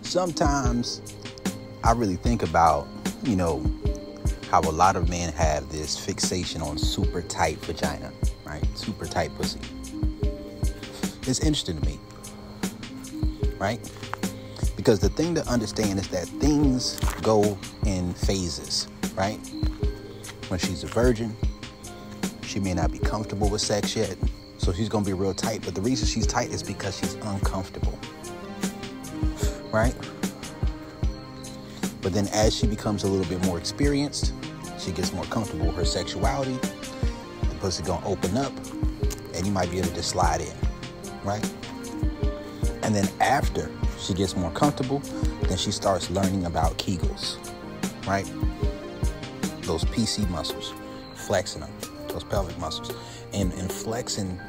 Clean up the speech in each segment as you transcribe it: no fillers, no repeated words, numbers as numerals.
sometimes I really think about, how a lot of men have this fixation on super tight vagina, right? Super tight pussy. It's interesting to me, right? Because the thing to understand is that things go in phases, right? When she's a virgin, she may not be comfortable with sex yet, so she's going to be real tight. But the reason she's tight is because she's uncomfortable, right? But then as she becomes a little bit more experienced, she gets more comfortable with her sexuality, the pussy going to open up, and you might be able to just slide in, right? And then after she gets more comfortable, then she starts learning about Kegels, right? Those PC muscles, flexing them, those pelvic muscles, and flexing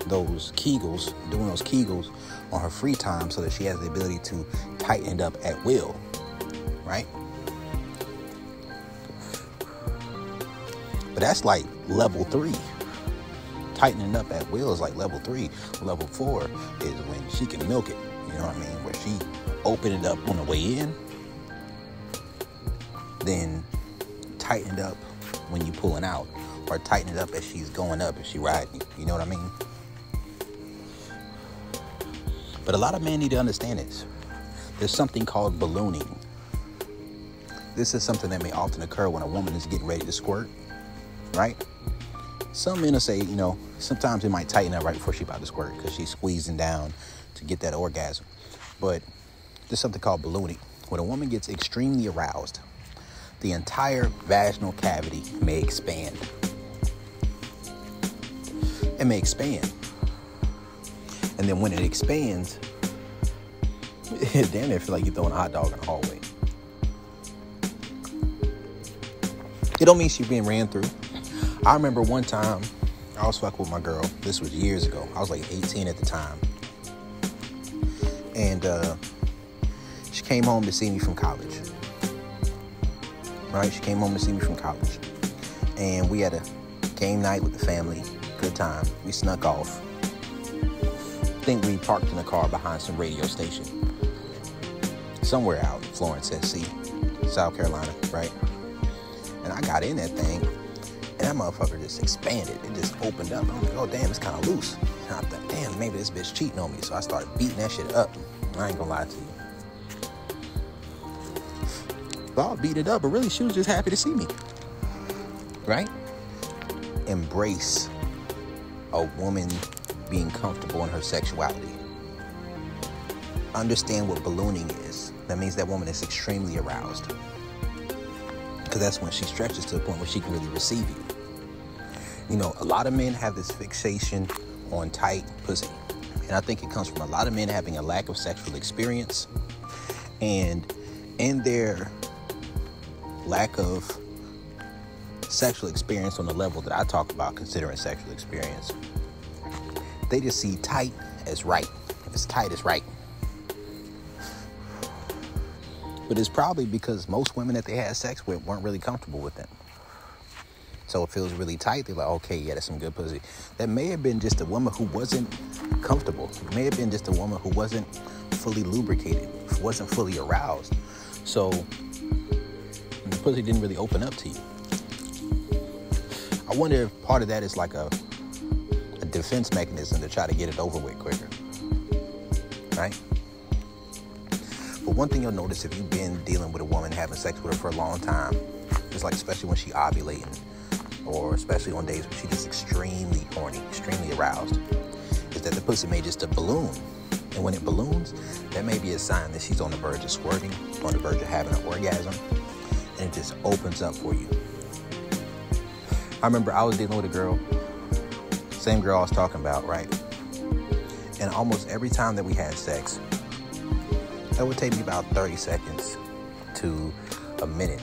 those Kegels, doing those Kegels on her free time so that she has the ability to tighten it up at will, right? But that's like level 3. Tightening up at will is like level 3. Level 4 is when she can milk it, you know what I mean? Where she open it up on the way in, then tighten it up when you pulling out, or tighten it up as she's going up, if she riding, you know what I mean? But a lot of men need to understand this. There's something called ballooning. This is something that may often occur when a woman is getting ready to squirt, right? Some men will say, sometimes it might tighten up right before she's about to squirt because she's squeezing down to get that orgasm. But there's something called ballooning. When a woman gets extremely aroused, the entire vaginal cavity may expand. It may expand. And then when it expands, damn, it feel like you're throwing a hot dog in the hallway. It don't mean she's being ran through. I remember one time I was fucking with my girl. This was years ago. I was like 18 at the time. And she came home to see me from college. Right? She came home to see me from college. And we had a game night with the family. Good time. We snuck off. I think we parked in a car behind some radio station. Somewhere out in Florence, SC, South Carolina, right? And I got in that thing, and that motherfucker just expanded. It just opened up. I'm like, oh, damn, it's kind of loose. And I thought, damn, maybe this bitch cheating on me. So I started beating that shit up. I ain't gonna lie to you. But I beat it up, but really, she was just happy to see me. Right? Embrace a woman being comfortable in her sexuality. Understand what ballooning is. That means that woman is extremely aroused. Because that's when she stretches to the point where she can really receive you. A lot of men have this fixation on tight pussy. And I think it comes from a lot of men having a lack of sexual experience. And in their lack of sexual experience on the level that I talk about, considering sexual experience, they just see tight as right. As tight as right. But it's probably because most women that they had sex with weren't really comfortable with them. So it feels really tight. They're like, okay, yeah, that's some good pussy. That may have been just a woman who wasn't comfortable. It may have been just a woman who wasn't fully lubricated, wasn't fully aroused. So the pussy didn't really open up to you. I wonder if part of that is like a defense mechanism to try to get it over with quicker. Right? But one thing you'll notice if you've been dealing with a woman, having sex with her for a long time, just like especially when she's ovulating, or especially on days when she's just extremely horny, extremely aroused, is that the pussy may just balloon. And when it balloons, that may be a sign that she's on the verge of squirting, on the verge of having an orgasm, and it just opens up for you. I remember I was dealing with a girl, same girl I was talking about, right? And almost every time that we had sex, that would take me about 30 seconds to a minute,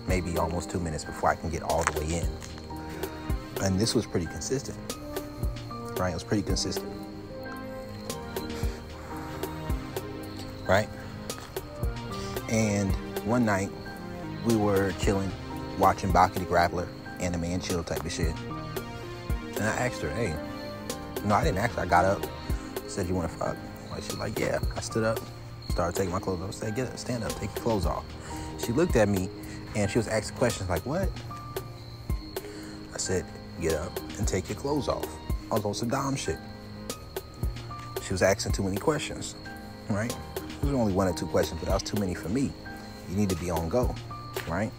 maybe almost 2 minutes before I can get all the way in. And this was pretty consistent, right? It was pretty consistent, right? And one night we were chilling, watching Baki the Grappler, anime and chill type of shit. And I asked her, hey, no, I didn't ask her. I got up, said, you want to fuck? Like, she's like, yeah. I stood up, started taking my clothes off. I said, get up, stand up, take your clothes off. She looked at me and she was asking questions like, what? I said, get up and take your clothes off. I was on some Dom shit. She was asking too many questions, right? It was only 1 or 2 questions, but that was too many for me. You need to be on go, right?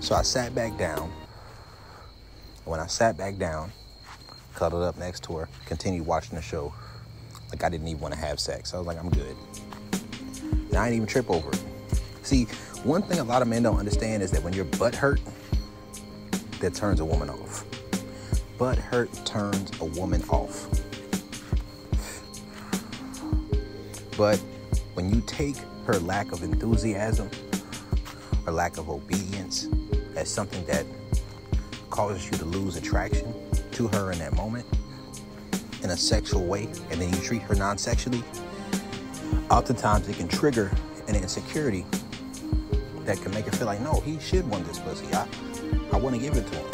So I sat back down. When I sat back down, cuddled up next to her, continued watching the show. Like I didn't even want to have sex. I was like, I'm good. And I didn't even trip over it. See, one thing a lot of men don't understand is that when your butt hurt, that turns a woman off. Butt hurt turns a woman off. But when you take her lack of enthusiasm or lack of obedience as something that causes you to lose attraction to her in that moment in a sexual way, and then you treat her non-sexually, oftentimes it can trigger an insecurity that can make her feel like, no, he should want this pussy. I want to give it to him,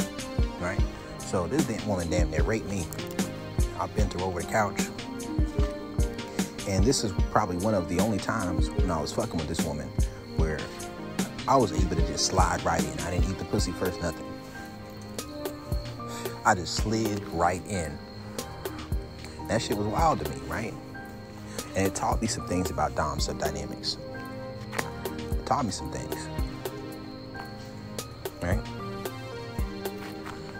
right? So this woman damn near raped me. I bent her over the couch. And this is probably one of the only times when I was fucking with this woman where I was able to just slide right in. I didn't eat the pussy first, nothing. I just slid right in. That shit was wild to me, right? And it taught me some things about Dom subdynamics. It taught me some things, right?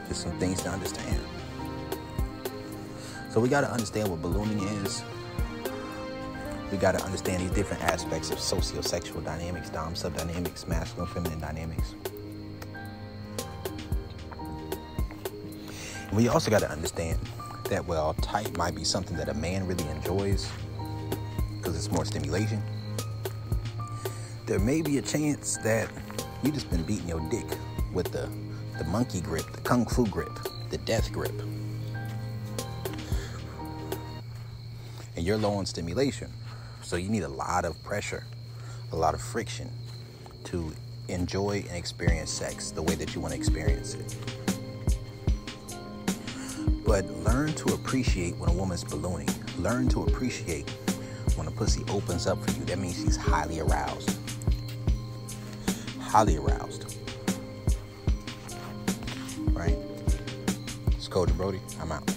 Just some things to understand. So we got to understand what ballooning is. We got to understand these different aspects of sociosexual dynamics, Dom subdynamics, masculine, feminine dynamics. And we also got to understand that, well, tight might be something that a man really enjoys because it's more stimulation. There may be a chance that you just been beating your dick with the monkey grip, the kung fu grip, the death grip. And you're low on stimulation. So you need a lot of pressure, a lot of friction to enjoy and experience sex the way that you want to experience it. But learn to appreciate when a woman's ballooning. Learn to appreciate when a pussy opens up for you. That means she's highly aroused. Highly aroused. Right? It's Coach Brody. I'm out.